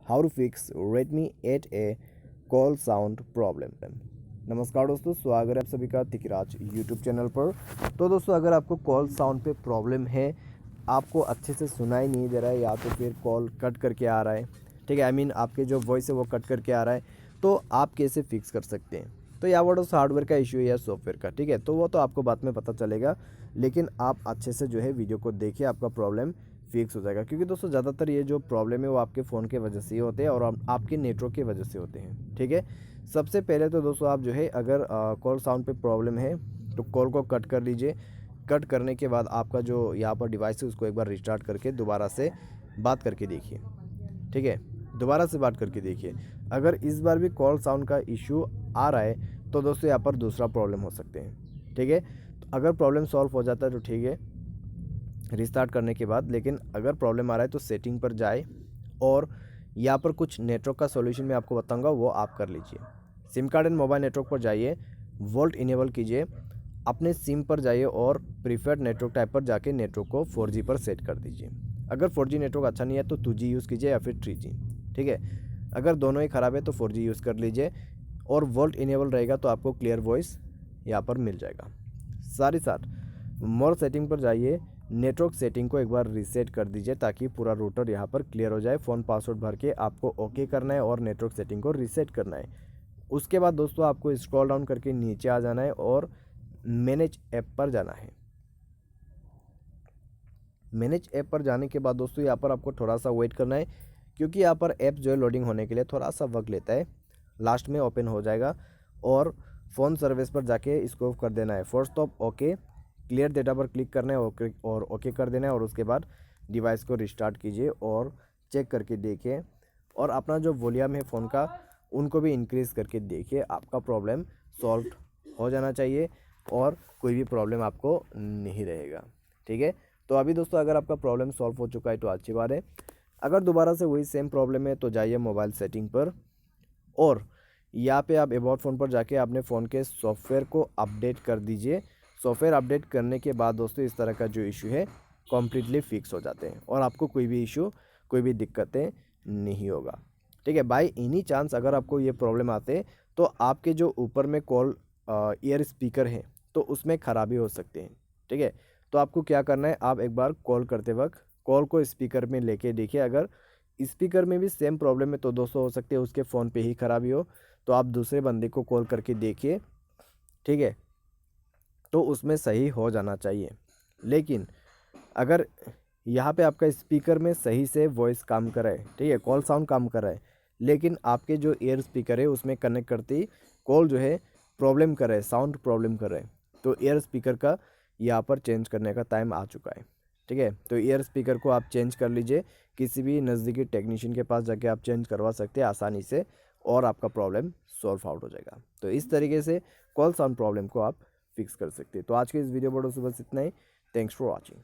How to fix Redmi 8A call sound problem. नमस्कार दोस्तों, स्वागत है आप सभी का तिकराज यूट्यूब चैनल पर। तो दोस्तों, अगर आपको कॉल साउंड पे प्रॉब्लम है, आपको अच्छे से सुनाई नहीं दे रहा है या तो फिर कॉल कट करके आ रहा है, ठीक है, आई मीन आपके जो वॉइस है वो कट करके आ रहा है, तो आप कैसे फिक्स कर सकते हैं। तो या वो हार्डवेयर का इशू है या सॉफ्टवेयर का, ठीक है, तो वो तो आपको बाद में पता चलेगा, लेकिन आप अच्छे से जो है वीडियो को देखिए, आपका प्रॉब्लम फिक्स हो जाएगा। क्योंकि दोस्तों ज़्यादातर ये जो प्रॉब्लम है वो आपके फ़ोन के वजह से ही होते हैं और आपके नेटवर्क की वजह से होते हैं, ठीक है। सबसे पहले तो दोस्तों आप जो है, अगर कॉल साउंड पे प्रॉब्लम है तो कॉल को कट कर लीजिए। कट करने के बाद आपका जो यहाँ पर डिवाइस है उसको एक बार रिस्टार्ट करके दोबारा से बात करके देखिए, ठीक है। दोबारा से बात करके देखिए, अगर इस बार भी कॉल साउंड का इशू आ रहा है तो दोस्तों यहाँ पर दूसरा प्रॉब्लम हो सकते हैं, ठीक है। तो अगर प्रॉब्लम सॉल्व हो जाता है तो ठीक है, रिस्टार्ट करने के बाद। लेकिन अगर प्रॉब्लम आ रहा है तो सेटिंग पर जाए और यहाँ पर कुछ नेटवर्क का सॉल्यूशन मैं आपको बताऊंगा, वो आप कर लीजिए। SIM card and mobile network पर जाइए, वोल्ट इनेबल कीजिए, अपने सिम पर जाइए और प्रीफर्ड नेटवर्क टाइप पर जाके नेटवर्क को 4G पर सेट कर दीजिए। अगर 4G नेटवर्क अच्छा नहीं है तो 2G यूज़ कीजिए या फिर 3G, ठीक है। अगर दोनों ही ख़राब है तो 4G यूज़ कर लीजिए और वोल्ट इनेबल रहेगा तो आपको क्लियर वॉइस यहाँ पर मिल जाएगा। साथ ही साथ मोर सेटिंग पर जाइए, नेटवर्क सेटिंग को एक बार रीसेट कर दीजिए ताकि पूरा रूटर यहाँ पर क्लियर हो जाए। फ़ोन पासवर्ड भर के आपको ओके करना है और नेटवर्क सेटिंग को रीसेट करना है। उसके बाद दोस्तों आपको स्क्रॉल डाउन करके नीचे आ जाना है और मैनेज ऐप पर जाना है। मैनेज ऐप पर जाने के बाद दोस्तों यहाँ पर आपको थोड़ा सा वेट करना है, क्योंकि यहाँ पर ऐप जो है लोडिंग होने के लिए थोड़ा सा वक्त लेता है। लास्ट में ओपन हो जाएगा और फ़ोन सर्विस पर जाके इसको कर देना है first stop okay, clear data पर क्लिक करना है और ओके कर देना है। और उसके बाद डिवाइस को रिस्टार्ट कीजिए और चेक करके देखिए, और अपना जो वॉल्यूम है फ़ोन का उनको भी इंक्रीज़ करके देखिए। आपका प्रॉब्लम सॉल्व हो जाना चाहिए और कोई भी प्रॉब्लम आपको नहीं रहेगा, ठीक है। तो अभी दोस्तों अगर आपका प्रॉब्लम सॉल्व हो चुका है तो अच्छी बात है। अगर दोबारा से वही सेम प्रॉब्लम है तो जाइए मोबाइल सेटिंग पर और यहाँ पे आप अबाउट फ़ोन पर जाके अपने फ़ोन के सॉफ्टवेयर को अपडेट कर दीजिए। सॉफ्टवेयर अपडेट करने के बाद दोस्तों इस तरह का जो इशू है कम्प्लीटली फिक्स हो जाते हैं और आपको कोई भी इशू, कोई भी दिक्कतें नहीं होगा, ठीक है। बाई एनी चांस अगर आपको ये प्रॉब्लम आते तो आपके जो ऊपर में कॉल ईयर स्पीकर है तो उसमें ख़राबी हो सकते हैं, ठीक है। तो आपको क्या करना है, आप एक बार कॉल करते वक्त कॉल को स्पीकर में लेके देखिए। अगर स्पीकर में भी सेम प्रॉब्लम है तो दोस्तों हो सकते हैं उसके फ़ोन पे ही ख़राबी हो, तो आप दूसरे बंदे को कॉल करके देखिए, ठीक है, तो उसमें सही हो जाना चाहिए। लेकिन अगर यहाँ पे आपका स्पीकर में सही से वॉइस काम कर रहा है, ठीक है, कॉल साउंड काम कर रहा है, लेकिन आपके जो एयर स्पीकर है उसमें कनेक्ट करती कॉल जो है प्रॉब्लम कर रहा है, साउंड प्रॉब्लम कर रहा है, तो एयर स्पीकर का यहाँ पर चेंज करने का टाइम आ चुका है, ठीक है। तो एयर स्पीकर को आप चेंज कर लीजिए, किसी भी नज़दीकी टेक्नीशियन के पास जाके आप चेंज करवा सकते हैं आसानी से और आपका प्रॉब्लम सॉल्व आउट हो जाएगा। तो इस तरीके से कॉल साउंड प्रॉब्लम को आप फिक्स कर सकते हैं। तो आज के इस वीडियो पर बस इतना ही। Thanks for watching.